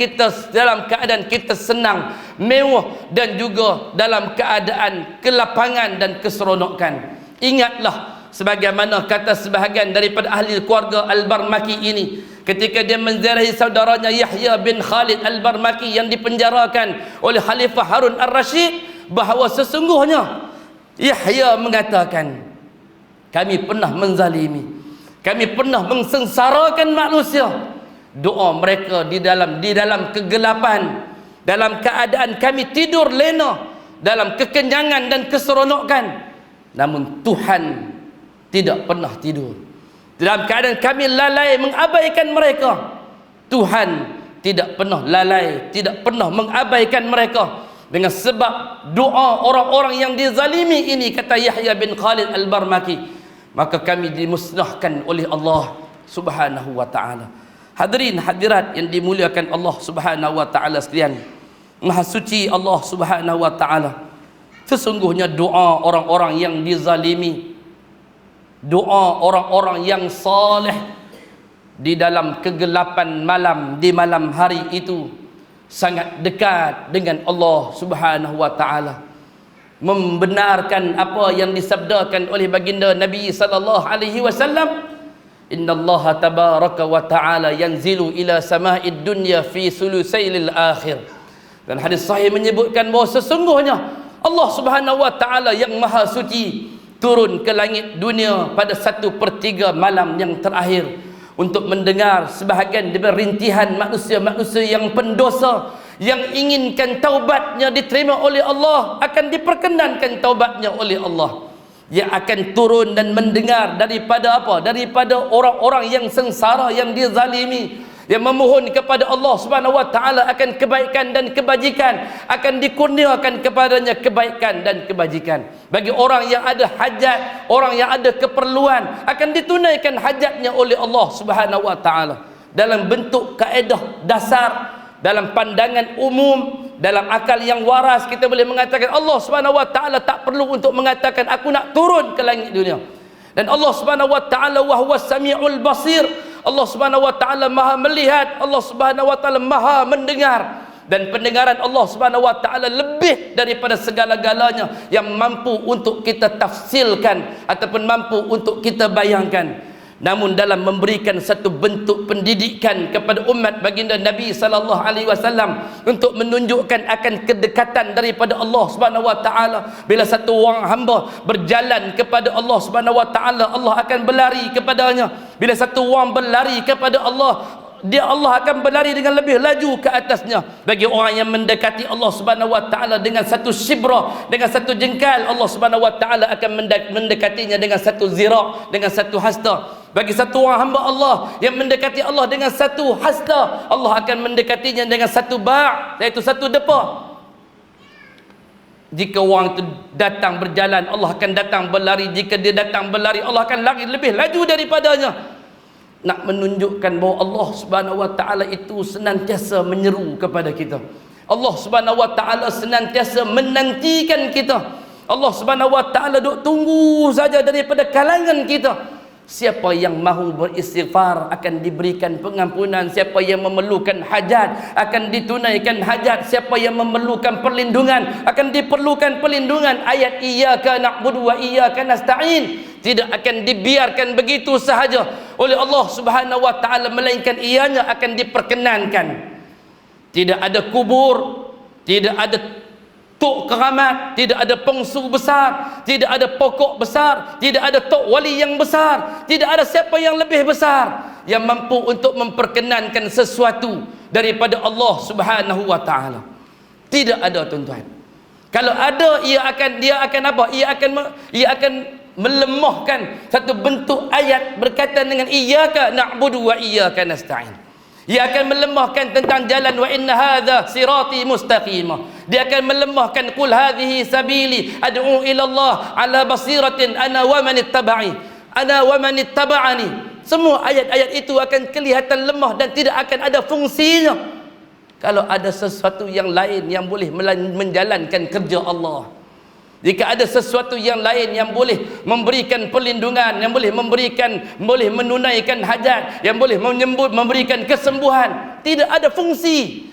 kita senang, mewah, dan juga dalam keadaan kelapangan dan keseronokan. Ingatlah sebagaimana kata sebahagian daripada ahli keluarga Al-Barmaki ini ketika dia menziarahi saudaranya Yahya bin Khalid Al-Barmaki yang dipenjarakan oleh Khalifah Harun Ar-Rasyid, bahawa sesungguhnya Yahya mengatakan, kami pernah menzalimi, kami pernah mengsengsarakan manusia. Doa mereka di dalam kegelapan, dalam keadaan kami tidur lena dalam kekenyangan dan keseronokan, namun Tuhan tidak pernah tidur. Dalam keadaan kami lalai mengabaikan mereka, Tuhan tidak pernah lalai, tidak pernah mengabaikan mereka. Dengan sebab doa orang-orang yang dizalimi ini, kata Yahya bin Khalid Al-Barmaki, maka kami dimusnahkan oleh Allah Subhanahu wa taala. Hadirin hadirat yang dimuliakan Allah Subhanahu wa taala sekalian, Maha suci Allah Subhanahu wa taala. Sesungguhnya doa orang-orang yang dizalimi, doa orang-orang yang saleh di dalam kegelapan malam, di malam hari itu sangat dekat dengan Allah Subhanahu wa taala. Membenarkan apa yang disabdakan oleh baginda Nabi sallallahu alaihi wasallam, innallaha tabaraka wa taala yanzilu ila sama'id dunya fi sulusail akhir. Dan hadis sahih menyebutkan bahawa sesungguhnya Allah Subhanahu wa taala yang maha suci turun ke langit dunia pada 1/3 malam yang terakhir untuk mendengar sebahagian daripada rintihan manusia-manusia yang pendosa, yang inginkan taubatnya diterima oleh Allah, akan diperkenankan taubatnya oleh Allah. Yang akan turun dan mendengar daripada apa? Daripada orang-orang yang sengsara, yang dizalimi, yang memohon kepada Allah Subhanahu wa taala akan kebaikan dan kebajikan, akan dikurniakan kepadanya kebaikan dan kebajikan. Bagi orang yang ada hajat, orang yang ada keperluan, akan ditunaikan hajatnya oleh Allah Subhanahu wa taala dalam bentuk kaedah dasar, dalam pandangan umum, dalam akal yang waras. Kita boleh mengatakan Allah Subhanahu wa taala tak perlu untuk mengatakan aku nak turun ke langit dunia. Dan Allah Subhanahu wa taala wa huwas samiul basir. Allah Subhanahu wa taala maha melihat, Allah Subhanahu wa taala maha mendengar, dan pendengaran Allah Subhanahu wa taala lebih daripada segala-galanya yang mampu untuk kita tafsirkan ataupun mampu untuk kita bayangkan. Namun dalam memberikan satu bentuk pendidikan kepada umat baginda Nabi sallallahu alaihi wasallam untuk menunjukkan akan kedekatan daripada Allah Subhanahu wa taala, bila satu orang hamba berjalan kepada Allah Subhanahu wa taala, Allah akan berlari kepadanya. Bila satu orang berlari kepada Allah, Allah akan berlari dengan lebih laju ke atasnya. Bagi orang yang mendekati Allah Subhanahu wa taala dengan satu shibra, dengan satu jengkal, Allah Subhanahu wa taala akan mendekatinya dengan satu zira', dengan satu hasta. Bagi satu orang hamba Allah yang mendekati Allah dengan satu hasta, Allah akan mendekatinya dengan satu ba', iaitu satu depa. Jika orang itu datang berjalan, Allah akan datang berlari. Jika dia datang berlari, Allah akan lari lebih laju daripadanya. Nak menunjukkan bahawa Allah Subhanahu wa taala itu senantiasa menyeru kepada kita. Allah Subhanahu wa taala senantiasa menantikan kita. Allah Subhanahu wa taala duk tunggu saja daripada kalangan kita. Siapa yang mahu beristighfar akan diberikan pengampunan. Siapa yang memerlukan hajat akan ditunaikan hajat. Siapa yang memerlukan perlindungan akan diperlukan perlindungan. Ayat iyyaka na'budu wa iyyaka nasta'in tidak akan dibiarkan begitu sahaja oleh Allah Subhanahu wa taala, melainkan ianya akan diperkenankan. Tidak ada kubur, tidak ada tok keramat, tidak ada pengsu besar, tidak ada pokok besar, tidak ada tok wali yang besar, tidak ada siapa yang lebih besar yang mampu untuk memperkenankan sesuatu daripada Allah Subhanahu wa taala. Tidak ada, tuan-tuan. Kalau ada, dia akan apa? Ia akan melemahkan satu bentuk ayat berkaitan dengan iyyaka na'budu wa iyyaka nasta'in. Dia akan melemahkan tentang jalan, wa inna hadza sirati mustaqimah. Dia akan melemahkan qul hadhihi sabili ad'u ila Allah ala basiratin ana wa man ittaba'ani. Semua ayat-ayat itu akan kelihatan lemah dan tidak akan ada fungsinya kalau ada sesuatu yang lain yang boleh menjalankan kerja Allah. Jika ada sesuatu yang lain yang boleh memberikan perlindungan, yang boleh menunaikan hajat, yang boleh memberikan kesembuhan, tidak ada fungsi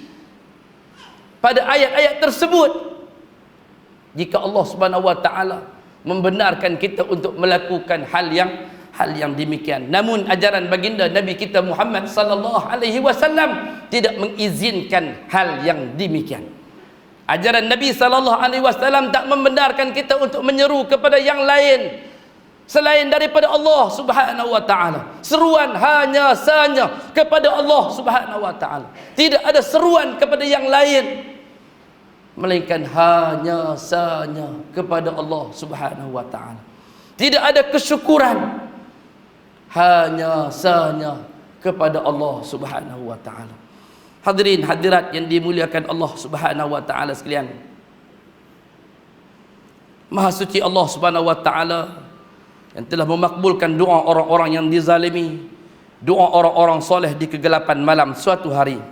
pada ayat-ayat tersebut. Jika Allah Subhanahu wa taala membenarkan kita untuk melakukan hal yang demikian. Namun ajaran baginda Nabi kita Muhammad sallallahu alaihi wasallam tidak mengizinkan hal yang demikian. Ajaran Nabi sallallahu alaihi wasallam tak membenarkan kita untuk menyeru kepada yang lain selain daripada Allah Subhanahu wa taala. Seruan hanya sahaja kepada Allah Subhanahu wa taala. Tidak ada seruan kepada yang lain melainkan hanya sahaja kepada Allah Subhanahu wa taala. Tidak ada kesyukuran, hanya sahaja kepada Allah Subhanahu wa taala. Hadirin hadirat yang dimuliakan Allah Subhanahu wa taala sekalian. Maha suci Allah Subhanahu wa taala yang telah memakbulkan doa orang-orang yang dizalimi, doa orang-orang soleh di kegelapan malam suatu hari.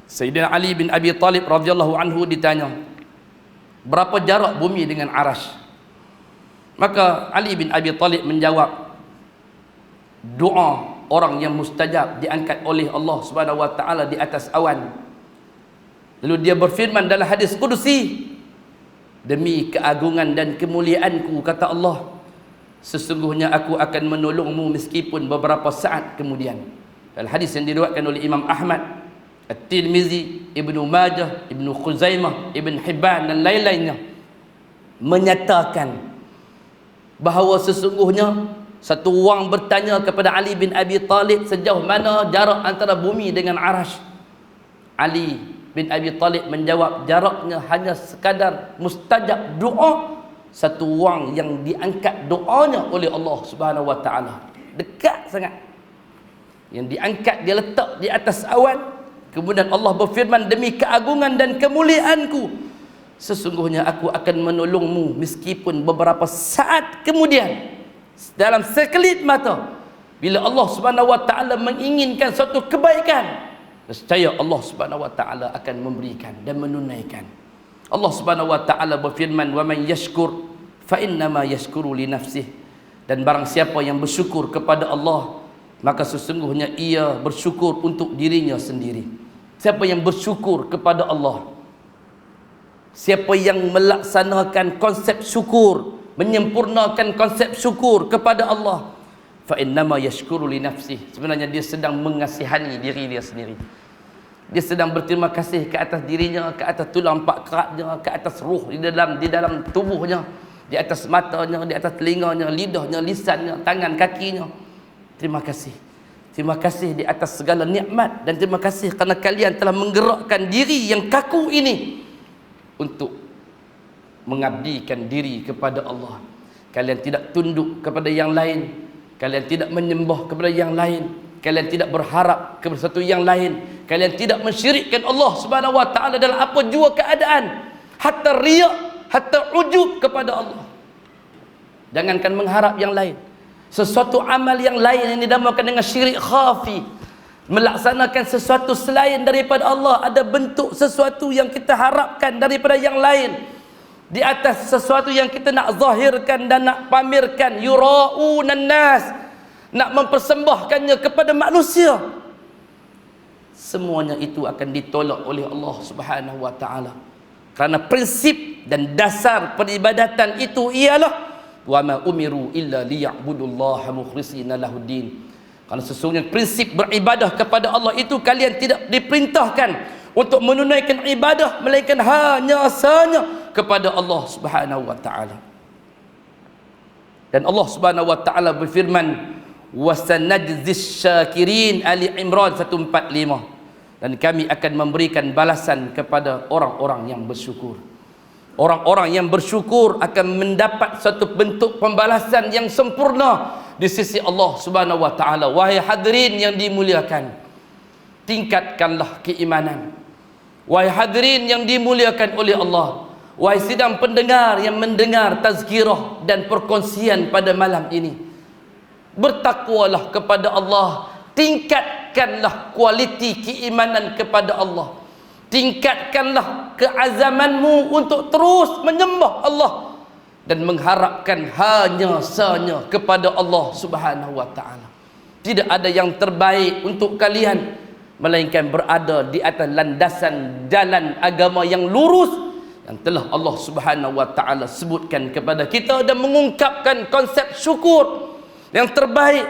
Sayyidina Ali bin Abi Talib radhiyallahu anhu ditanya, berapa jarak bumi dengan Arasy? Maka Ali bin Abi Talib menjawab, doa orang yang mustajab diangkat oleh Allah Subhanahu wa taala di atas awan. Lalu dia berfirman dalam hadis qudsi, demi keagungan dan kemuliaanku, kata Allah, sesungguhnya aku akan menolongmu meskipun beberapa saat kemudian. Dalam hadis yang diriwayatkan oleh Imam Ahmad, At-Tirmizi, Ibnu Majah, Ibnu Khuzaimah, Ibn Hibban dan lain-lainnya menyatakan bahawa sesungguhnya satu orang bertanya kepada Ali bin Abi Talib sejauh mana jarak antara bumi dengan Arasy. Ali bin Abi Talib menjawab, jaraknya hanya sekadar mustajab doa satu orang yang diangkat doanya oleh Allah Subhanahu wa taala. Dekat sangat. Yang diangkat, dia letak di atas awan. Kemudian Allah berfirman, demi keagungan dan kemuliaanku, sesungguhnya aku akan menolongmu meskipun beberapa saat kemudian. Dalam sekelip mata, bila Allah Subhanahu wa taala menginginkan suatu kebaikan, nescaya Allah Subhanahu wa taala akan memberikan dan menunaikan. Allah Subhanahu wa taala berfirman, wa man yashkur fa innama yashkuru li nafsihi, dan barang siapa yang bersyukur kepada Allah, maka sesungguhnya ia bersyukur untuk dirinya sendiri. Siapa yang bersyukur kepada Allah, siapa yang melaksanakan konsep syukur, menyempurnakan konsep syukur kepada Allah, fa innama yashkuru li nafsihi, sebenarnya dia sedang mengasihani diri dia sendiri. Dia sedang berterima kasih ke atas dirinya, ke atas tulang empat keratnya, ke atas ruh di dalam tubuhnya, di atas matanya, di atas telinganya, lidahnya, lisannya, tangan kakinya. Terima kasih. Terima kasih di atas segala nikmat, dan terima kasih kerana kalian telah menggerakkan diri yang kaku ini untuk mengabdikan diri kepada Allah. Kalian tidak tunduk kepada yang lain, kalian tidak menyembah kepada yang lain, kalian tidak berharap kepada satu yang lain, kalian tidak mensyirikkan Allah Subhanahu wa taala dalam apa jua keadaan. hatta riya, hatta ujub kepada Allah. Jangankan mengharap yang lain, sesuatu amal yang lain yang dinamakan dengan syirik khafi, melaksanakan sesuatu selain daripada Allah, ada bentuk sesuatu yang kita harapkan daripada yang lain di atas sesuatu yang kita nak zahirkan dan nak pamerkan, yura'unan nas, nak mempersembahkannya kepada manusia, semuanya itu akan ditolak oleh Allah Subhanahu wa taala. Kerana prinsip dan dasar peribadatan itu ialah wa ma umiru illa liya'budullaha mukhlishina lahuddin. Kerana sesungguhnya prinsip beribadah kepada Allah itu, kalian tidak diperintahkan untuk menunaikan ibadah melainkan hanya sahaja kepada Allah Subhanahu wa taala. Dan Allah Subhanahu wa taala berfirman, wasanajzis syakirin, Ali Imran 145, dan kami akan memberikan balasan kepada orang-orang yang bersyukur. Orang-orang yang bersyukur akan mendapat satu bentuk pembalasan yang sempurna di sisi Allah Subhanahu wa taala. Wahai hadirin yang dimuliakan, tingkatkanlah keimanan. Wahai hadirin yang dimuliakan oleh Allah, wahai sidang pendengar yang mendengar tazkirah dan perkongsian pada malam ini, bertakwalah kepada Allah, tingkatkanlah kualiti keimanan kepada Allah, tingkatkanlah keazamanmu untuk terus menyembah Allah dan mengharapkan hanya sahaja kepada Allah Subhanahu wa taala. Tidak ada yang terbaik untuk kalian melainkan berada di atas landasan jalan agama yang lurus yang telah Allah Subhanahu wa taala sebutkan kepada kita, dan mengungkapkan konsep syukur yang terbaik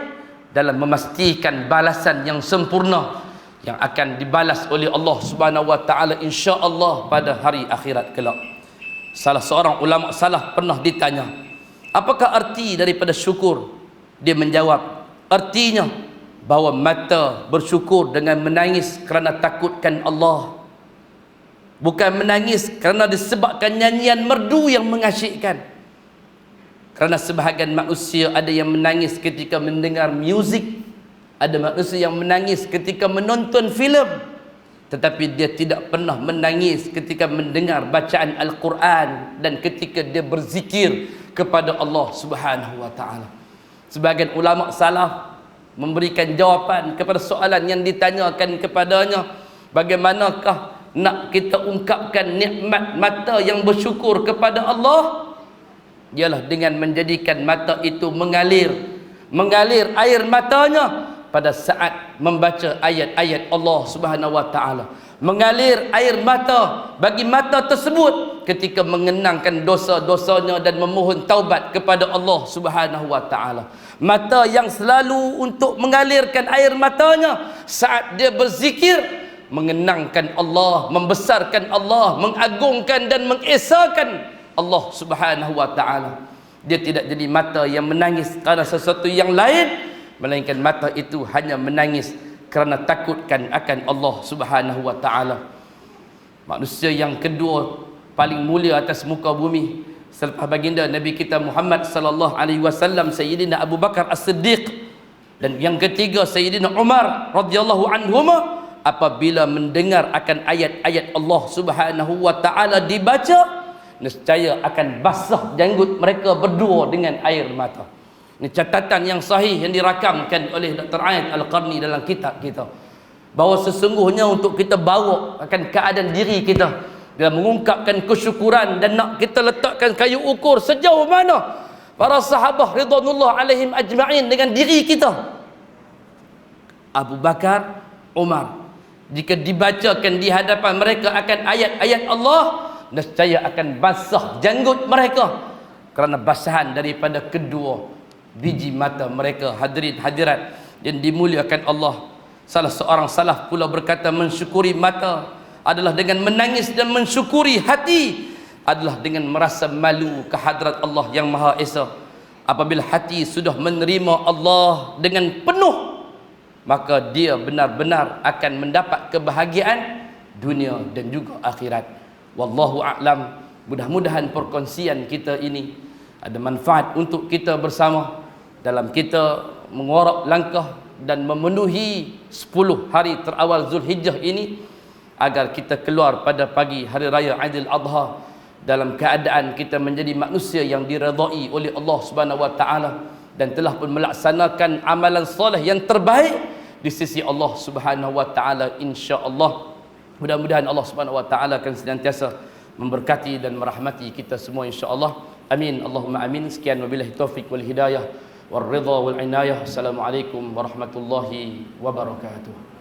dalam memastikan balasan yang sempurna yang akan dibalas oleh Allah Subhanahu wa taala insya-Allah pada hari akhirat kelak. Salah seorang ulama salaf pernah ditanya, apakah arti daripada syukur? Dia menjawab, artinya bahawa mata bersyukur dengan menangis kerana takutkan Allah, bukan menangis kerana disebabkan nyanyian merdu yang mengasyikkan. Kerana sebahagian manusia ada yang menangis ketika mendengar muzik, ada manusia yang menangis ketika menonton filem, tetapi dia tidak pernah menangis ketika mendengar bacaan Al-Quran dan ketika dia berzikir kepada Allah Subhanahu wa taala. Sebahagian ulama salaf memberikan jawapan kepada soalan yang ditanyakan kepadanya, bagaimanakah nak kita ungkapkan nikmat mata yang bersyukur kepada Allah? Ialah dengan menjadikan mata itu mengalir air matanya pada saat membaca ayat-ayat Allah Subhanahu wa taala, mengalir air mata bagi mata tersebut ketika mengenangkan dosa-dosanya dan memohon taubat kepada Allah Subhanahu wa taala. Mata yang selalu untuk mengalirkan air matanya saat dia berzikir, mengenangkan Allah, membesarkan Allah, mengagungkan dan mengesakan Allah Subhanahu wa taala. Dia tidak jadi mata yang menangis kerana sesuatu yang lain, melainkan mata itu hanya menangis kerana takutkan akan Allah Subhanahu wa taala. Manusia yang kedua paling mulia atas muka bumi selepas baginda Nabi kita Muhammad sallallahu alaihi wasallam, Sayyidina Abu Bakar As-Siddiq, dan yang ketiga Sayyidina Umar radhiyallahu anhuma, apabila mendengar akan ayat-ayat Allah Subhanahu wa taala dibaca, nescaya akan basah janggut mereka berdua dengan air mata. Ini catatan yang sahih yang dirakamkan oleh Dr. Aid Al-Qarni dalam kitab kita, bahawa sesungguhnya untuk kita bawa akan keadaan diri kita dalam mengungkapkan kesyukuran dan nak kita letakkan kayu ukur sejauh mana para sahabat ridwanullah alaihim ajma'in dengan diri kita. Abu Bakar, Umar, jika dibacakan di hadapan mereka akan ayat-ayat Allah, nescaya akan basah janggut mereka kerana basahan daripada kedua biji mata mereka. Hadirin hadirat yang dimuliakan Allah, salah seorang salaf pula berkata, mensyukuri mata adalah dengan menangis, dan mensyukuri hati adalah dengan merasa malu ke hadrat Allah yang Maha Esa. Apabila hati sudah menerima Allah dengan penuh, maka dia benar-benar akan mendapat kebahagiaan dunia dan juga akhirat. Wallahu a'lam. Mudah-mudahan perkongsian kita ini ada manfaat untuk kita bersama dalam kita mengorak langkah dan memenuhi 10 hari terawal Zulhijjah ini, agar kita keluar pada pagi hari raya Aidil Adha dalam keadaan kita menjadi manusia yang diredai oleh Allah Subhanahu wa taala dan telah pun melaksanakan amalan soleh yang terbaik di sisi Allah Subhanahu wa taala, insya-Allah. Mudah-mudahan Allah Subhanahu wa taala akan senantiasa memberkati dan merahmati kita semua, insya-Allah. Amin, Allahumma amin. Sekian, wabillahi taufik wal hidayah wal ridha wal inayah. Assalamualaikum warahmatullahi wabarakatuh.